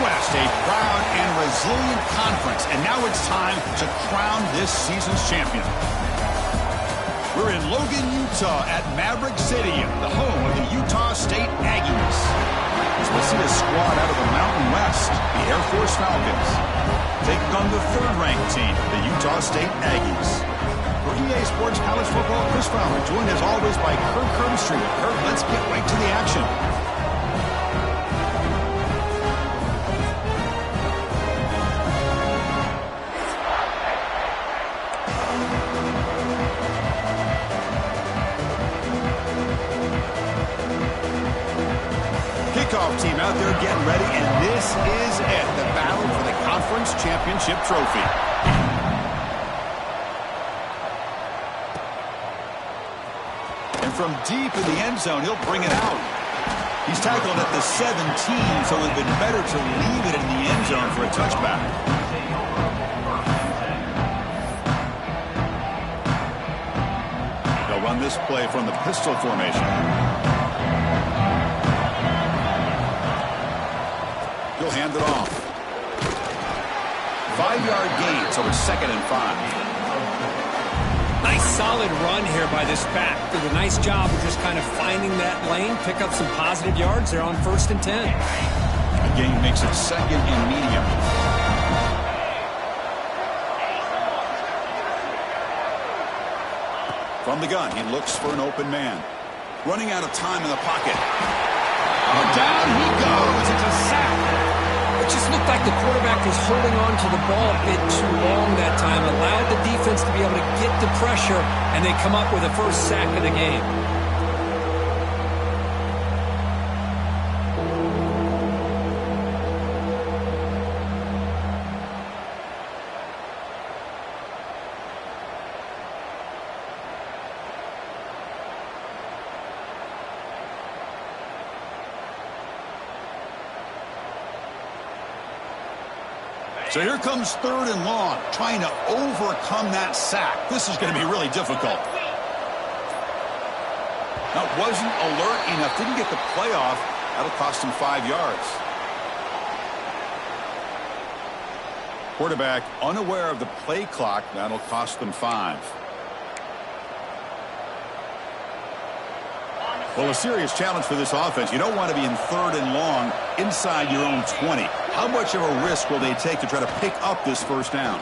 West, a proud and resilient conference. And now it's time to crown this season's champion. We're in Logan, Utah at Maverick Stadium, the home of the Utah State Aggies. As we see a squad out of the Mountain West, the Air Force Falcons, taking on the third-ranked team, the Utah State Aggies. For EA Sports College Football, Chris Fowler, joined as always by Kirk Herbstreit. Kirk, let's get right to the action. Kickoff team out there getting ready, and this is it, the battle for the conference championship trophy. And from deep in the end zone, he'll bring it out. He's tackled at the 17, so it would have been better to leave it in the end zone for a touchback. They'll run this play from the pistol formation. He'll hand it off. 5-yard gain, so it's 2nd and 5. Nice solid run here by this back. Did a nice job of just kind of finding that lane, pick up some positive yards there on 1st and 10. The gain makes it 2nd and medium. From the gun, he looks for an open man. Running out of time in the pocket. Down he goes. It's a sack. It just looked like the quarterback was holding on to the ball a bit too long that time, allowed the defense to be able to get the pressure, and they come up with a first sack of the game. So here comes 3rd and long, trying to overcome that sack. This is going to be really difficult. Now, wasn't alert enough, didn't get the play off. That'll cost him 5 yards. Quarterback unaware of the play clock. That'll cost them 5. Well, a serious challenge for this offense. You don't want to be in 3rd and long inside your own 20. How much of a risk will they take to try to pick up this first down?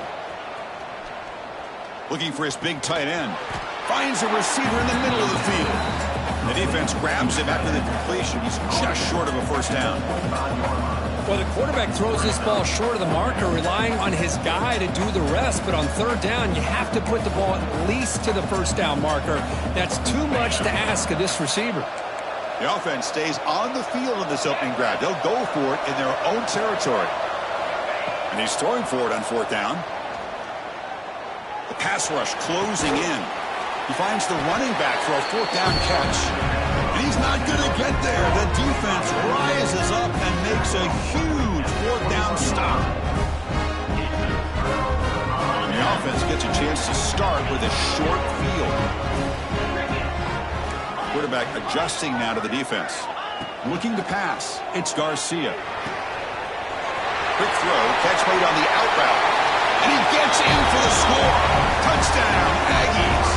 Looking for his big tight end. Finds a receiver in the middle of the field. The defense grabs him after the completion. He's just short of a first down. Well, the quarterback throws this ball short of the marker, relying on his guy to do the rest. But on 3rd down, you have to put the ball at least to the first down marker. That's too much to ask of this receiver. The offense stays on the field in this opening grab. They'll go for it in their own territory. And he's throwing for it on 4th down. The pass rush closing in. He finds the running back for a 4th down catch. And he's not going to get there. The defense rises up and makes a huge 4th down stop. And the offense gets a chance to start with a short field. Quarterback adjusting now to the defense. Looking to pass. It's Garcia. Quick throw. Catch made on the out route. And he gets in for the score. Touchdown, Aggies.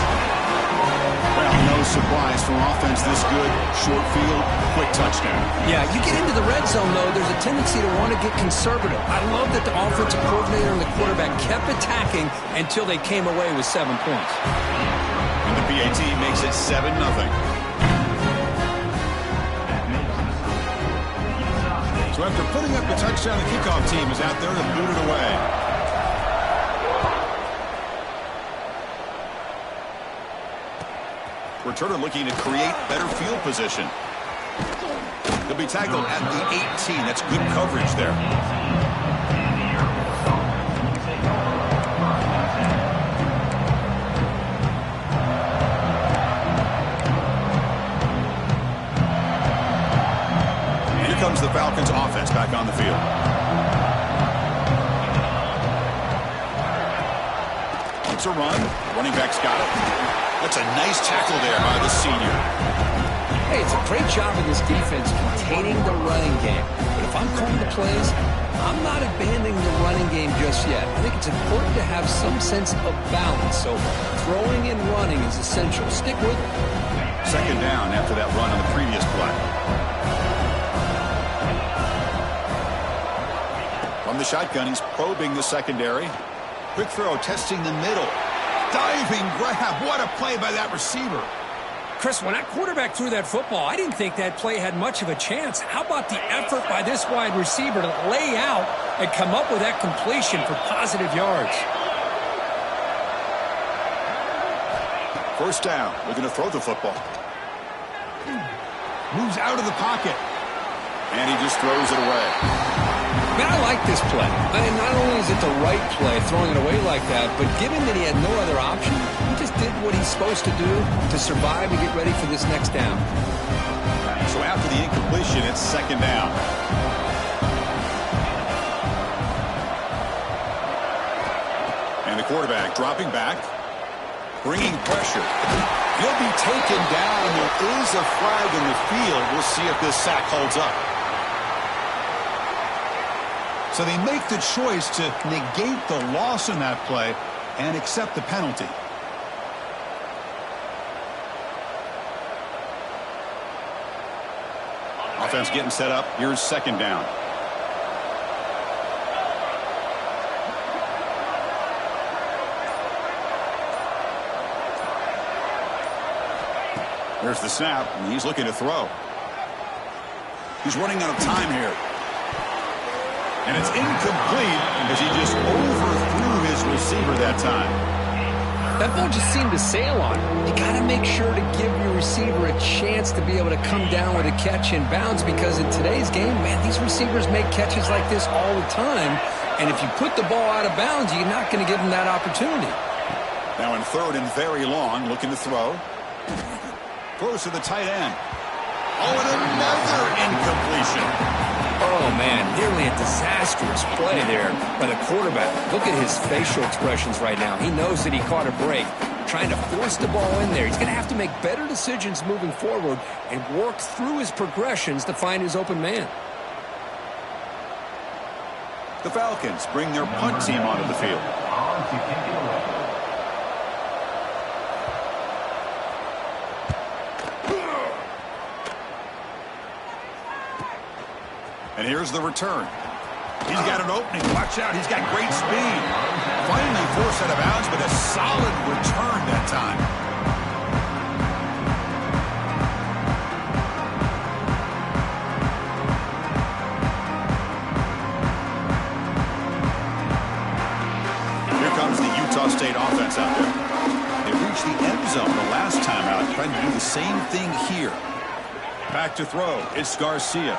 Well, no surprise for offense this good. Short field, quick touchdown. Yeah, you get into the red zone, though, there's a tendency to want to get conservative. I love that the offensive coordinator and the quarterback kept attacking until they came away with 7 points. And the PAT makes it 7-0. So after putting up the touchdown, the kickoff team is out there to boot it away. Returner looking to create better field position. He'll be tackled at the 18. That's good coverage there. Comes the Falcons offense back on the field. It's a run. Running back's got it. That's a nice tackle there by the senior. Hey, it's a great job of this defense containing the running game. But if I'm calling the plays, I'm not abandoning the running game just yet. I think it's important to have some sense of balance. So throwing and running is essential. Stick with it. Second down after that run on the previous play. From the shotgun, he's probing the secondary. Quick throw, testing the middle. Diving grab. What a play by that receiver. Chris, when that quarterback threw that football, I didn't think that play had much of a chance. How about the effort by this wide receiver to lay out and come up with that completion for positive yards? First down. Looking to throw the football. Moves out of the pocket. And he just throws it away. Man, I like this play. Not only is it the right play, throwing it away like that, but given that he had no other option, he just did what he's supposed to do to survive and get ready for this next down. So after the incompletion, it's second down. And the quarterback dropping back, bringing pressure. He'll be taken down. There is a flag in the field. We'll see if this sack holds up. So they make the choice to negate the loss in that play and accept the penalty. Offense getting set up. Here's second down. There's the snap, and he's looking to throw. He's running out of time here. And it's incomplete as he just overthrew his receiver that time. That ball just seemed to sail on him. You got to make sure to give your receiver a chance to be able to come down with a catch in bounds, because in today's game, man, these receivers make catches like this all the time. And if you put the ball out of bounds, you're not going to give them that opportunity. Now in third and very long, looking to throw. Throws to the tight end. Oh, and another incompletion. Oh, man, nearly a disastrous play there by the quarterback. Look at his facial expressions right now. He knows that he caught a break, trying to force the ball in there. He's going to have to make better decisions moving forward and work through his progressions to find his open man. The Falcons bring their punt team onto the field. And here's the return. He's got an opening. Watch out. He's got great speed. Finally forced out of bounds, but a solid return that time. Here comes the Utah State offense out there. They reached the end zone the last time out, trying to do the same thing here. Back to throw. It's Garcia.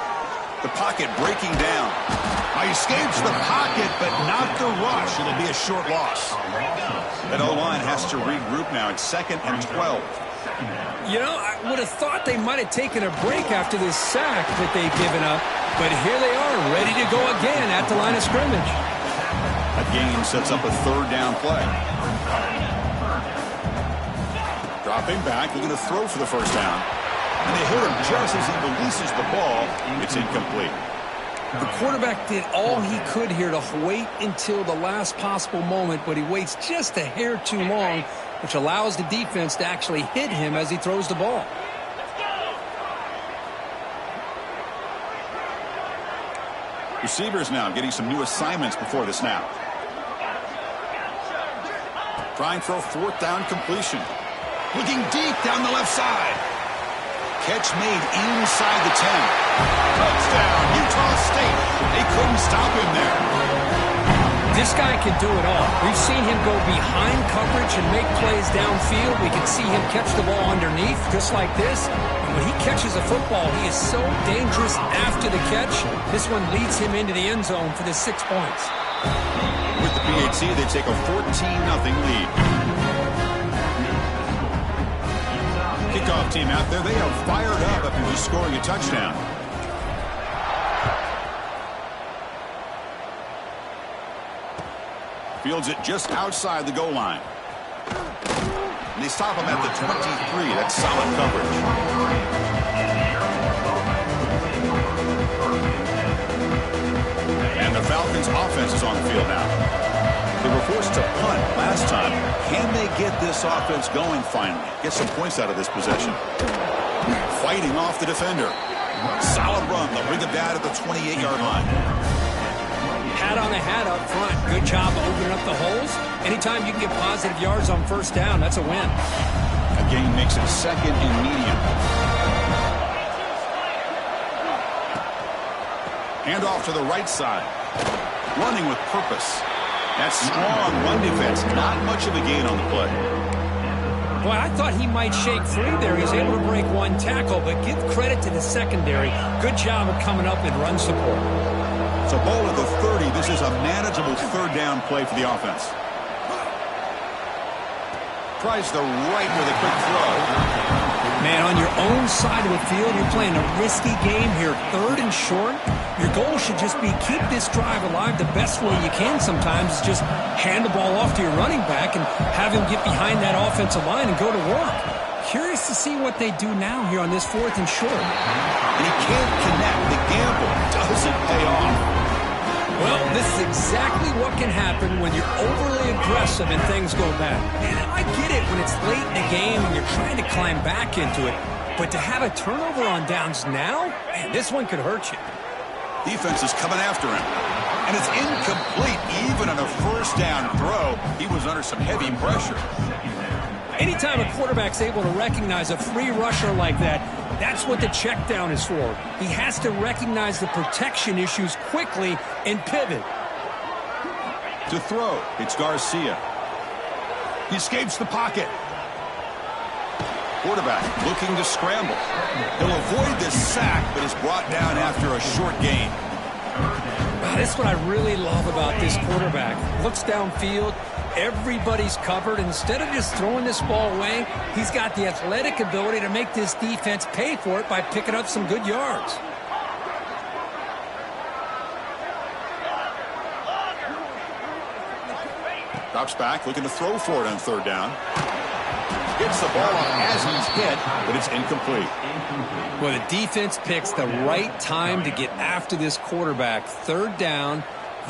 The pocket breaking down. He escapes the pocket, but not the rush. It'll be a short loss. That O-line has to regroup now. It's 2nd and 12. You know, I would have thought they might have taken a break after this sack that they've given up, but here they are, ready to go again at the line of scrimmage. That game sets up a third down play. Dropping back, looking to throw for the first down. And they hit him just as he releases the ball. It's incomplete. The quarterback did all he could here to wait until the last possible moment, but he waits just a hair too long, which allows the defense to actually hit him as he throws the ball. Receivers now getting some new assignments before the snap. Trying for a fourth down completion. Looking deep down the left side. Catch made inside the 10. Touchdown, Utah State. They couldn't stop him there. This guy can do it all. We've seen him go behind coverage and make plays downfield. We can see him catch the ball underneath just like this. And when he catches a football, he is so dangerous after the catch. This one leads him into the end zone for the 6 points. With the PAT, they take a 14-0 lead. Kickoff team out there, they are fired up after just scoring a touchdown. Fields it just outside the goal line. And they stop him at the 23. That's solid coverage. And the Falcons Falcons offense is on the field now. They were forced to punt last time. Can they get this offense going finally? Get some points out of this possession. Fighting off the defender. Solid run. They'll bring it down at the 28-yard line. Pat on the hat up front. Good job opening up the holes. Anytime you can get positive yards on first down, that's a win. A gain makes it second and medium. Hand off to the right side. Running with purpose. That's strong run defense. Not much of a gain on the play. Boy, I thought he might shake free there. He's able to break one tackle, but give credit to the secondary. Good job of coming up in run support. It's a ball at the 30. This is a manageable third down play for the offense. Tries the right with a quick throw. Man, on your own side of the field, you're playing a risky game here. Third and short. Your goal should just be keep this drive alive the best way you can sometimes. Is just hand the ball off to your running back and have him get behind that offensive line and go to work. Curious to see what they do now here on this fourth and short. And he can't connect. The gamble doesn't pay off. Well, this is exactly what can happen when you're overly aggressive and things go bad. And I get it when it's late in the game and you're trying to climb back into it. But to have a turnover on downs now, man, this one could hurt you. Defense is coming after him. And it's incomplete. Even on a first down throw, he was under some heavy pressure. Anytime a quarterback's able to recognize a free rusher like that, that's what the check down is for. He has to recognize the protection issues quickly and pivot. To throw, it's Garcia. He escapes the pocket. Quarterback looking to scramble. He'll avoid this sack, but is brought down after a short gain. Wow, this is what I really love about this quarterback. Looks downfield. Everybody's covered. Instead of just throwing this ball away, he's got the athletic ability to make this defense pay for it by picking up some good yards. Drops back, looking to throw for it on third down. Gets the ball up as he's hit, but it's incomplete. Well, the defense picks the right time to get after this quarterback. Third down.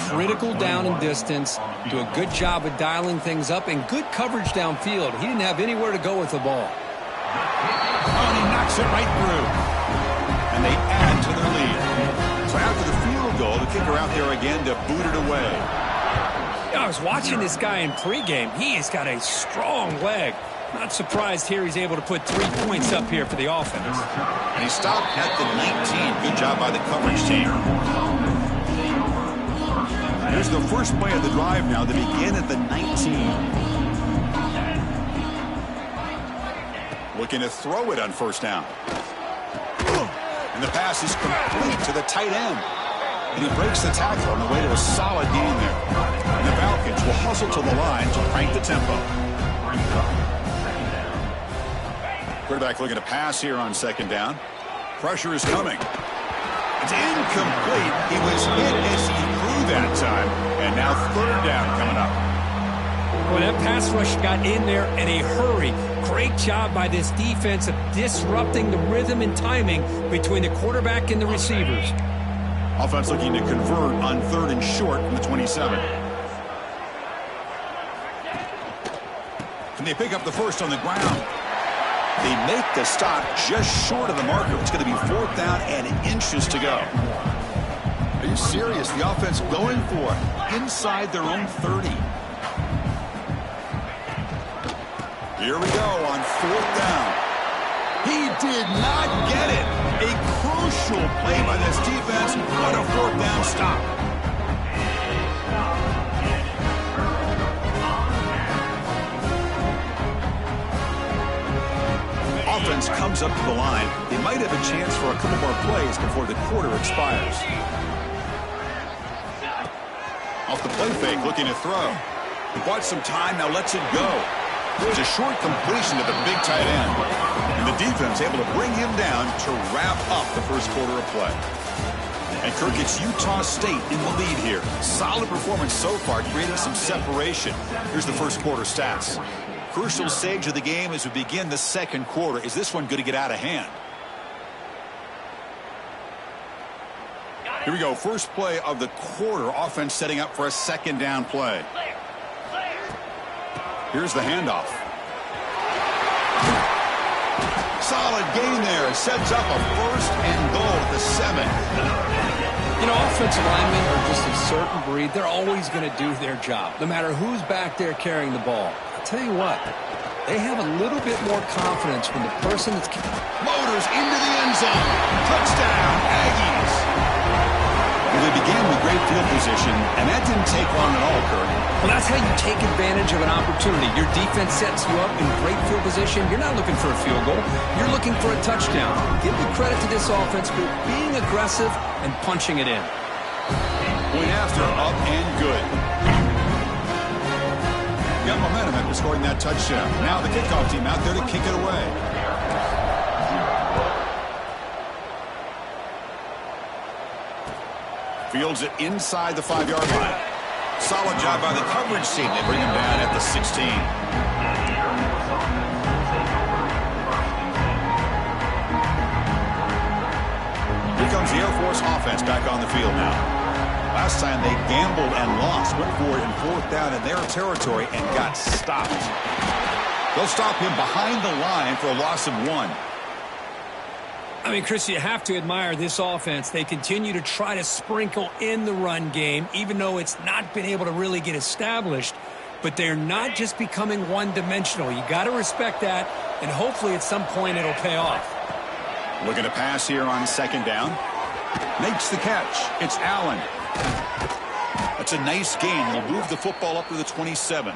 Critical down and distance. Do a good job of dialing things up and good coverage downfield. He didn't have anywhere to go with the ball. Oh, and he knocks it right through. And they add to their lead. So after the field goal, the kicker out there again to boot it away. I was watching this guy in pregame. He has got a strong leg. Not surprised here he's able to put 3 points up here for the offense. And he stopped at the 19. Good job by the coverage team. Here's the first play of the drive now. They begin at the 19. Looking to throw it on first down. And the pass is complete to the tight end. And he breaks the tackle on the way to a solid gain there. And the Falcons will hustle to the line to crank the tempo. Quarterback looking to pass here on second down. Pressure is coming. It's incomplete. He was hit as he threw that time. And now third down coming up. Well, that pass rush got in there in a hurry. Great job by this defense of disrupting the rhythm and timing between the quarterback and the receivers. Offense looking to convert on third and short from the 27. Can they pick up the first on the ground? They make the stop just short of the marker. It's going to be fourth down and inches to go. Are you serious? The offense going for it inside their own 30. Here we go on fourth down. He did not get it. A crucial play by this defense on a fourth down stop. Offense comes up to the line. They might have a chance for a couple more plays before the quarter expires. Off the play fake, looking to throw. He bought some time, now lets it go. It's a short completion to the big tight end. And the defense able to bring him down to wrap up the first quarter of play. And Kirk, it's Utah State in the lead here. Solid performance so far, creating some separation. Here's the first quarter stats. Crucial stage of the game as we begin the second quarter. Is this one going to get out of hand? Here we go. First play of the quarter. Offense setting up for a second down play. Here's the handoff. Solid gain there. Sets up a first and goal at the 7. You know, offensive linemen are just a certain breed. They're always going to do their job, no matter who's back there carrying the ball. I'll tell you what, they have a little bit more confidence when the person that's... Motors into the end zone. Touchdown, Aggies. Well, they began with great field position, and that didn't take long at all, Kurt. Well, that's how you take advantage of an opportunity. Your defense sets you up in great field position. You're not looking for a field goal. You're looking for a touchdown. Give the credit to this offense for being aggressive and punching it in. Point after, up and good. Got momentum after scoring that touchdown. Now the kickoff team out there to kick it away. Fields it inside the 5-yard line. Solid job by the coverage team. They bring him down at the 16. Here comes the Air Force offense back on the field now. Last time they gambled and lost. Went for it in 4th down in their territory and got stopped. They'll stop him behind the line for a loss of 1. I mean, Chris, you have to admire this offense. They continue to try to sprinkle in the run game, even though it's not been able to really get established. But they're not just becoming one-dimensional. You got to respect that, and hopefully at some point it'll pay off. Looking to pass here on 2nd down. Makes the catch. It's Allen. That's a nice gain. He'll move the football up to the 27.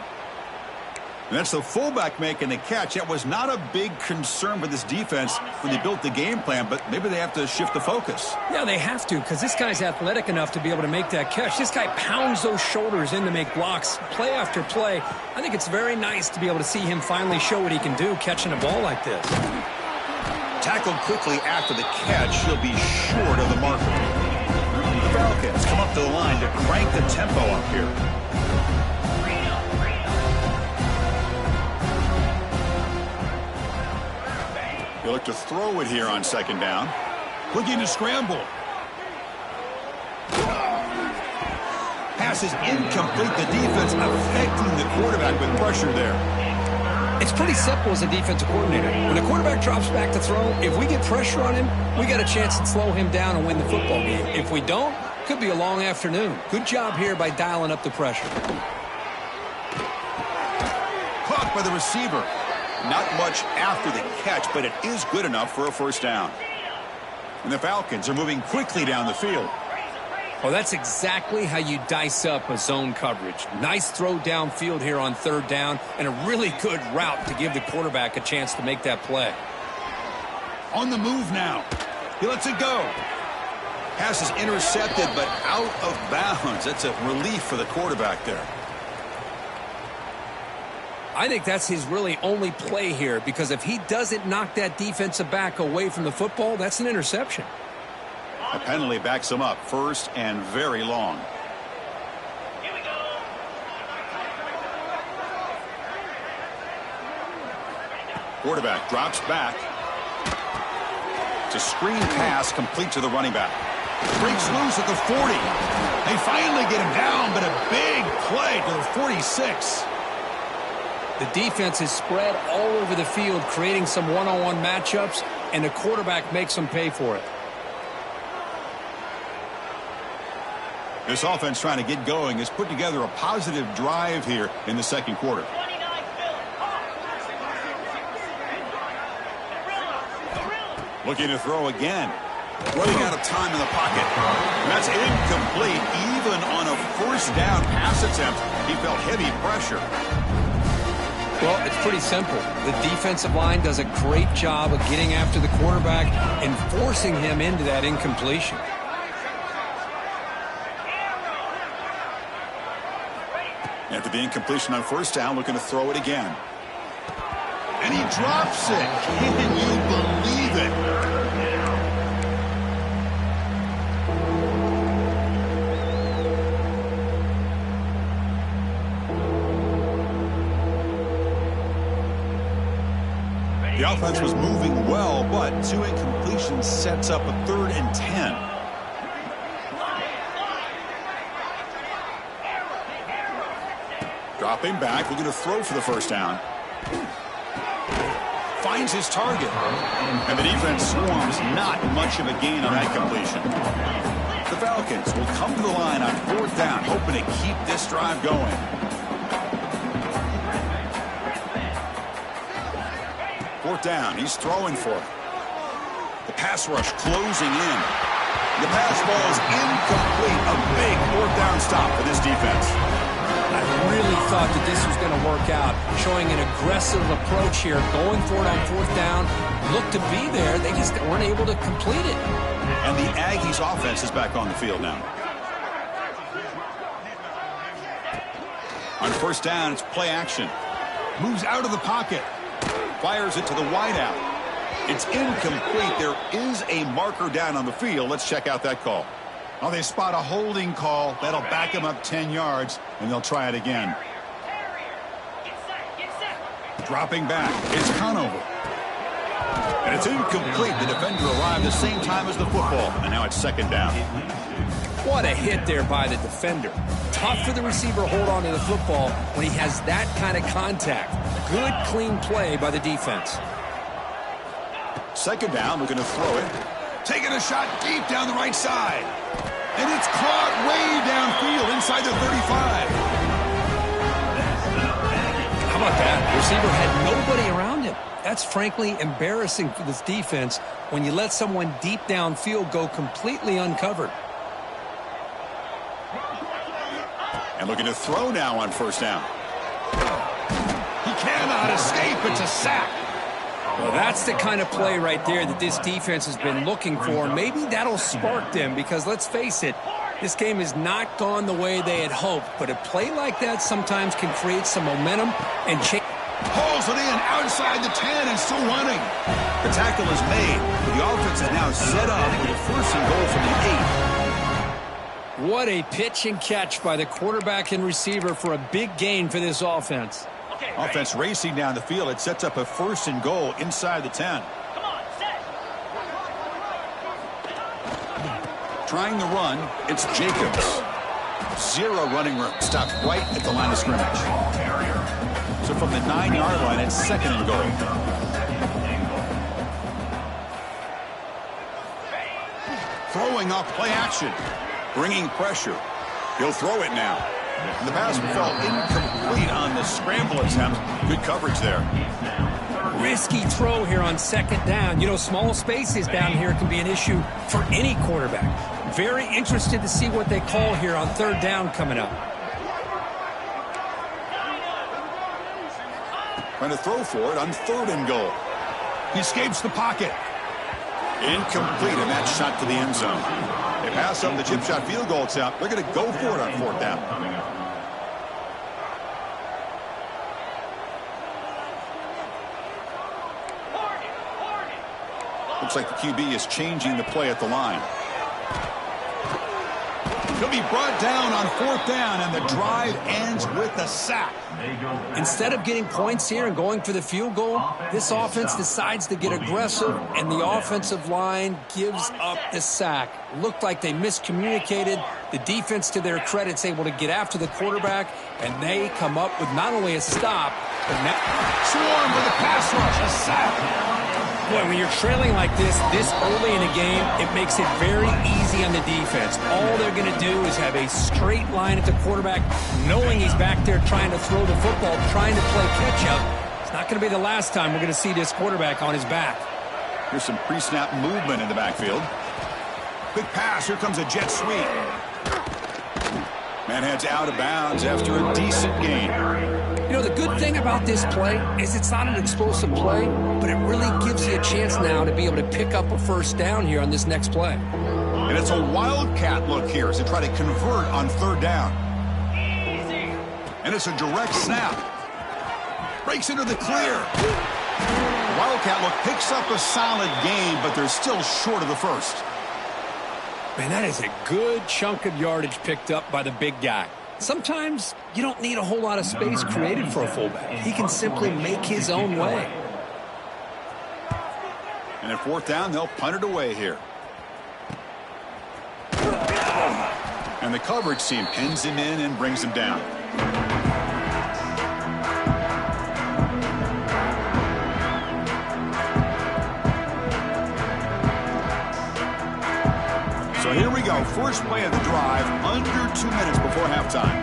And that's the fullback making the catch. That was not a big concern for this defense when they built the game plan, but maybe they have to shift the focus. Yeah, they have to, because this guy's athletic enough to be able to make that catch. This guy pounds those shoulders in to make blocks play after play. I think it's very nice to be able to see him finally show what he can do catching a ball like this. Tackled quickly after the catch. He'll be short of the marker. The Falcons come up to the line to crank the tempo up here. They look to throw it here on 2nd down. Looking to scramble. Pass is incomplete. The defense affecting the quarterback with pressure there. It's pretty simple as a defensive coordinator. When the quarterback drops back to throw, if we get pressure on him, we got a chance to slow him down and win the football game. If we don't, could be a long afternoon. Good job here by dialing up the pressure. Caught by the receiver. Not much after the catch, but it is good enough for a 1st down. And the Falcons are moving quickly down the field. Well, that's exactly how you dice up a zone coverage. Nice throw downfield here on 3rd down, and a really good route to give the quarterback a chance to make that play. On the move now. He lets it go. Pass is intercepted, but out of bounds. That's a relief for the quarterback there. I think that's his really only play here, because if he doesn't knock that defensive back away from the football, that's an interception. A penalty backs him up. 1st and very long. Here we go. Quarterback drops back. It's a screen pass complete to the running back. Breaks loose at the 40. They finally get him down, but a big play to the 46. The defense is spread all over the field, creating some one-on-one matchups, and the quarterback makes them pay for it. This offense trying to get going has put together a positive drive here in the 2nd quarter. Looking to throw again. Running out of time in the pocket. And that's incomplete. Even on a 1st down pass attempt, he felt heavy pressure. Well, it's pretty simple. The defensive line does a great job of getting after the quarterback and forcing him into that incompletion. After the incompletion on 1st down, looking to throw it again. And he drops it. Can you believe it? The offense was moving well, but 2 incompletions sets up a 3rd and 10. Dropping back, looking to throw for the first down. Finds his target. And the defense swarms, not much of a gain on that completion. The Falcons will come to the line on 4th down, hoping to keep this drive going. Fourth down, he's throwing for it. The pass rush closing in. The pass ball is incomplete. A big 4th down stop for this defense. I really thought that this was going to work out, showing an aggressive approach here, going for it on 4th down. Looked to be there. They just weren't able to complete it. And the Aggies offense is back on the field now. On 1st down, it's play action. Moves out of the pocket. Fires it to the wideout. It's incomplete. There is a marker down on the field. Let's check out that call. Well, they spot a holding call. That'll back them up 10 yards, and they'll try it again. Dropping back. It's Conover. And it's incomplete. The defender arrived the same time as the football, and now it's 2nd down. What a hit there by the defender. Tough for the receiver to hold on to the football when he has that kind of contact. Good, clean play by the defense. 2nd down, looking to throw it. Taking a shot deep down the right side. And it's caught way downfield inside the 35. How about that? The receiver had nobody around him. That's frankly embarrassing for this defense when you let someone deep downfield go completely uncovered. And looking to throw now on 1st down. He cannot escape. It's a sack. Well, that's the kind of play right there that this defense has been looking for. Maybe that'll spark them because, let's face it, this game has not gone the way they had hoped. But a play like that sometimes can create some momentum and change. Pulls it in outside the 10 and still running. The tackle is made. But the offense is now set up with a 1st and goal from the 8. What a pitch and catch by the quarterback and receiver for a big gain for this offense. Offense racing down the field. It sets up a 1st and goal inside the 10. Come on, set. Trying the run, it's Jacobs. 0 running room. Stopped right at the line of scrimmage. So from the 9-yard line, it's 2nd and goal. Throwing off play action. Bringing pressure. He'll throw it now. And the pass fell incomplete on the scramble attempt. Good coverage there. Risky throw here on 2nd down. You know, small spaces down here can be an issue for any quarterback. Very interested to see what they call here on 3rd down coming up. Trying to throw for it on 3rd and goal. He escapes the pocket. Incomplete, and that shot to the end zone. They pass up the chip shot field goal attempt. They're going to go for it on 4th down. Looks like the QB is changing the play at the line. He'll be brought down on 4th down, and the drive ends with a sack. Instead of getting points here and going for the field goal, this offense decides to get aggressive, and the offensive line gives up the sack. Looked like they miscommunicated. The defense, to their credit, is able to get after the quarterback, and they come up with not only a stop, but now swarm with a pass rush, a sack. Boy, when you're trailing like this early in a game, it makes it very easy on the defense. All they're going to do is have a straight line at the quarterback, knowing he's back there trying to throw the football, trying to play catch-up. It's not going to be the last time we're going to see this quarterback on his back. Here's some pre-snap movement in the backfield. Quick pass. Here comes a jet sweep. Man heads out of bounds after a decent gain. You know, the good thing about this play is it's not an explosive play, but it really gives you a chance now to be able to pick up a 1st down here on this next play. And it's a wildcat look here as they try to convert on 3rd down. And it's a direct snap. Breaks into the clear. Wildcat look picks up a solid gain, but they're still short of the 1st. Man, that is a good chunk of yardage picked up by the big guy. Sometimes you don't need a whole lot of space created for a fullback. He can simply make his own way. And at 4th down, they'll punt it away here. And the coverage team pins him in and brings him down. So here we go. First play of the drive, under 2 minutes before halftime.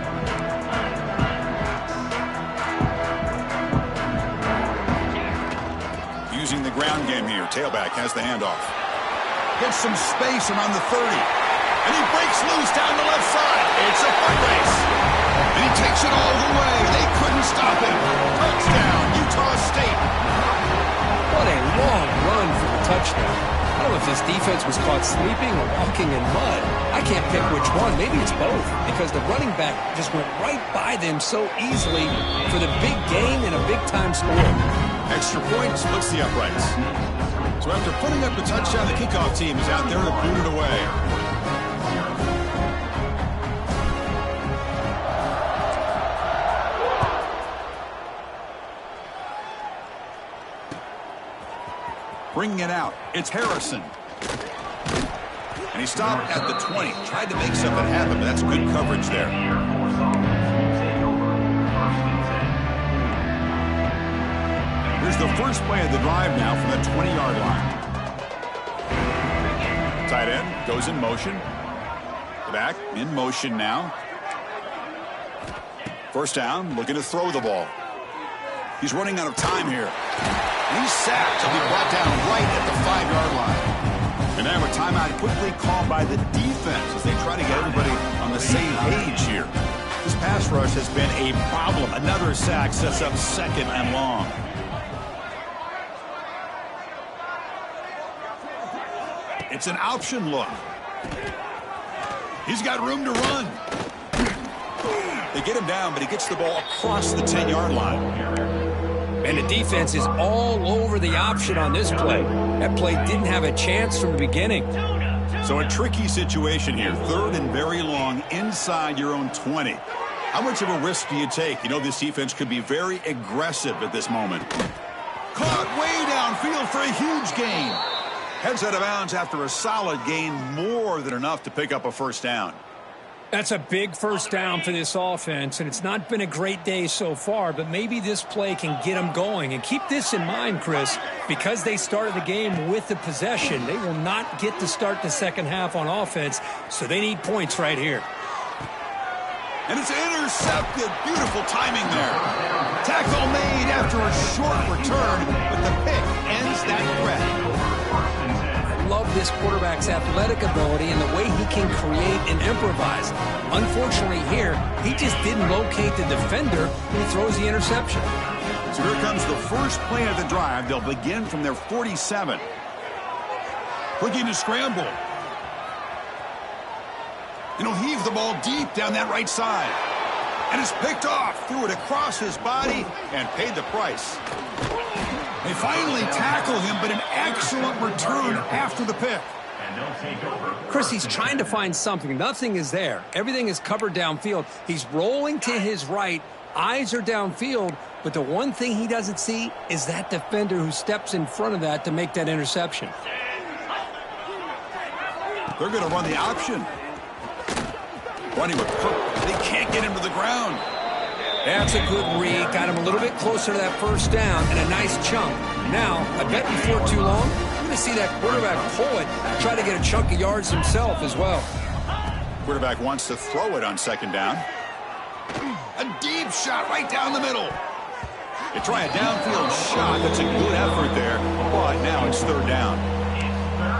Using the ground game here. Tailback has the handoff. Gets some space around the 30. And he breaks loose down the left side. It's a foot race. And he takes it all the way. They couldn't stop him. Touchdown, Utah State. What a long run for the touchdown. I don't know if this defense was caught sleeping or walking in mud. I can't pick which one. Maybe it's both, because the running back just went right by them so easily for the big gain and a big-time score. Extra point splits the uprights. So after putting up the touchdown, the kickoff team is out there to boot it away. Bringing it out, it's Harrison. And he stopped at the 20. Tried to make something happen, but that's good coverage there. Here's the first play of the drive now from the 20-yard line. Tight end goes in motion. The back in motion now. First down, looking to throw the ball. He's running out of time here. And he's sacked. He'll be brought down right at the 5-yard line. And now a timeout quickly called by the defense as they try to get everybody on the same page here. This pass rush has been a problem. Another sack sets up second and long. It's an option look. He's got room to run. They get him down, but he gets the ball across the 10-yard line. And the defense is all over the option on this play. That play didn't have a chance from the beginning. So a tricky situation here. Third and very long inside your own 20. How much of a risk do you take? You know this defense could be very aggressive at this moment. Caught way downfield for a huge gain. Heads out of bounds after a solid gain, more than enough to pick up a first down. That's a big first down for this offense, and it's not been a great day so far, but maybe this play can get them going. And keep this in mind, Chris, because they started the game with the possession, they will not get to start the second half on offense, so they need points right here. And it's intercepted. Beautiful timing there. Tackle made after a short return, but the pick ends that threat. Love this quarterback's athletic ability and the way he can create and improvise. Unfortunately here, he just didn't locate the defender when he throws the interception. So here comes the first play of the drive. They'll begin from their 47. Looking to scramble. And he'll heave the ball deep down that right side. And it's picked off. Threw it across his body and paid the price. They finally tackle him, but an excellent return after the pick. Chris, he's trying to find something. Nothing is there. Everything is covered downfield. He's rolling to his right. Eyes are downfield, but the one thing he doesn't see is that defender who steps in front of that to make that interception. They're going to run the option. Running with purpose. They can't get him to the ground. That's a good read. Got him a little bit closer to that first down and a nice chunk. Now, I bet before too long, you're going to see that quarterback pull it, try to get a chunk of yards himself as well. Quarterback wants to throw it on second down. A deep shot right down the middle. They try a downfield shot. That's a good effort there, but now it's third down.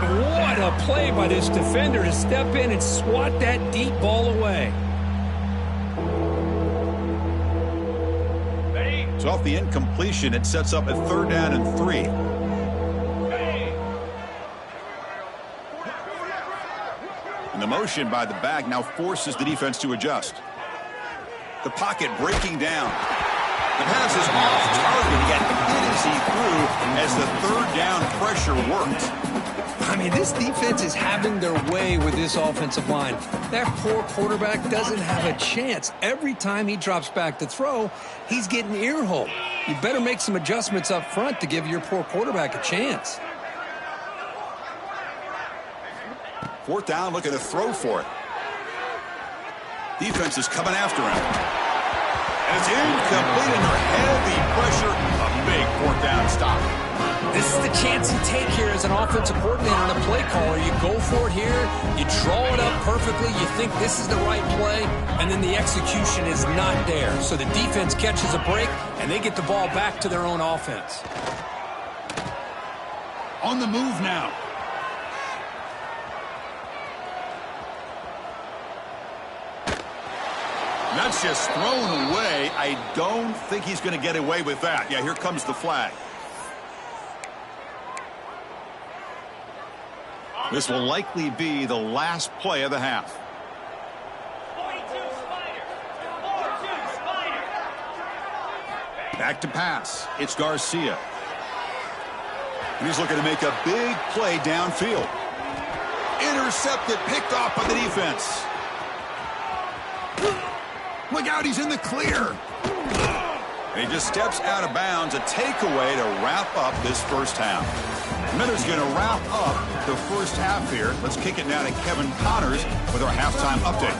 What a play by this defender to step in and swat that deep ball away. So off the incompletion, it sets up a third down and 3. And the motion by the back now forces the defense to adjust. The pocket breaking down. The pass is off target. He got hit as he threw as the third down pressure worked. I mean, this defense is having their way with this offensive line. That poor quarterback doesn't have a chance. Every time he drops back to throw, he's getting ear-holed. You better make some adjustments up front to give your poor quarterback a chance. Fourth down, looking to throw for it. Defense is coming after him. And it's incomplete under heavy pressure. A big fourth down stop. This is the chance you take here as an offensive coordinator and a play caller. You go for it here. You draw it up perfectly. You think this is the right play, and then the execution is not there. So the defense catches a break, and they get the ball back to their own offense. On the move now. That's just thrown away. I don't think he's going to get away with that. Yeah, here comes the flag. This will likely be the last play of the half. 42 Spider. 42 Spider. Back to pass. It's Garcia. And he's looking to make a big play downfield. Intercepted, picked off by the defense. Look out, he's in the clear. And he just steps out of bounds, a takeaway to wrap up this first half. Miller's going to wrap up the first half here. Let's kick it now to Kevin Connors with our halftime update.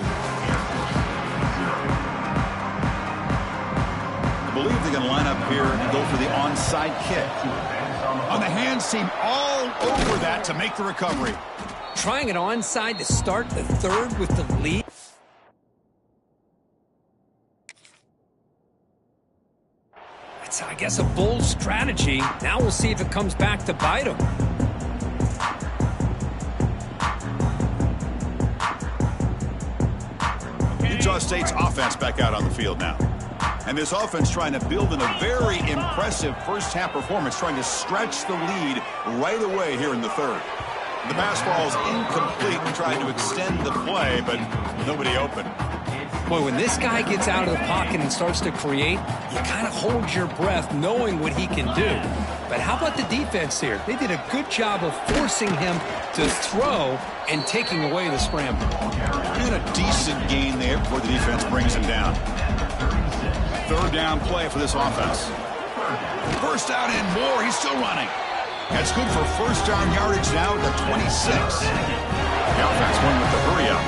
I believe they're going to line up here and go for the onside kick. On the hands team, all over that to make the recovery. Trying it onside to start the third with the lead. That's, I guess, a bold strategy. Now we'll see if it comes back to bite him. Utah State's offense back out on the field now. And this offense trying to build in a very impressive first-half performance, trying to stretch the lead right away here in the third. The pass ball is incomplete and trying to extend the play, but nobody open. Boy, when this guy gets out of the pocket and starts to create, you kind of hold your breath knowing what he can do. But how about the defense here? They did a good job of forcing him to throw and taking away the scramble. And a decent gain there before the defense brings him down. Third down play for this offense. First down and more. He's still running. That's good for first down yardage now at the 26. The offense won with the hurry up.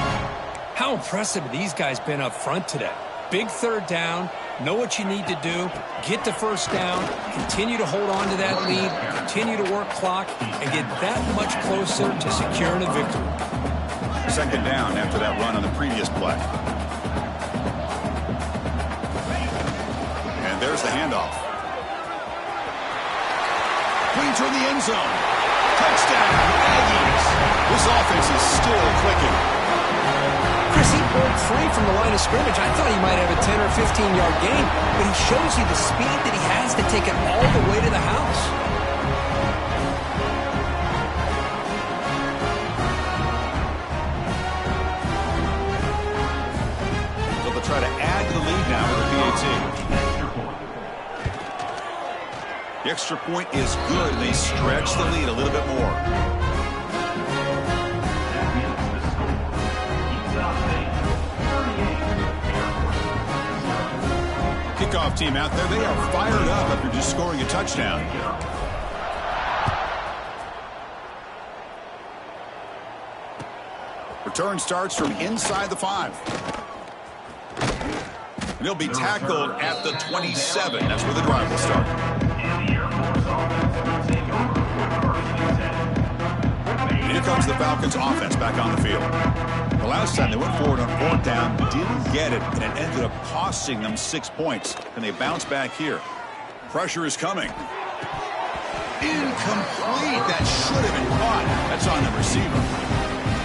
How impressive have these guys been up front today? Big third down, know what you need to do, get the first down, continue to hold on to that lead, continue to work clock, and get that much closer to securing a victory. Second down after that run on the previous play. And there's the handoff. Clean toward the end zone. Touchdown, Aggies. This offense is still clicking. Chris, he broke free from the line of scrimmage. I thought he might have a 10 or 15-yard gain, but he shows you the speed that he has to take it all the way to the house. So they'll try to add to the lead now with the PAT. The extra point is good. They stretch the lead a little bit more. Kickoff team out there, they are fired up after just scoring a touchdown. Return starts from inside the 5. And he'll be tackled at the 27. That's where the drive will start. And here comes the Falcons offense back on the field. The last time they went forward on fourth down, didn't get it, and it ended up costing them 6 points. And they bounce back here. Pressure is coming. Incomplete. That should have been caught. That's on the receiver.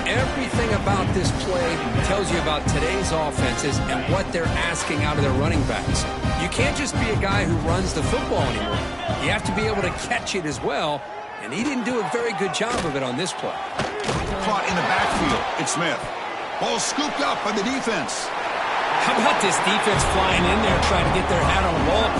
Everything about this play tells you about today's offenses and what they're asking out of their running backs. You can't just be a guy who runs the football anymore. You have to be able to catch it as well, and he didn't do a very good job of it on this play. Caught in the backfield. It's Smith. Ball scooped up by the defense. How about this defense flying in there trying to get their hat on the ball?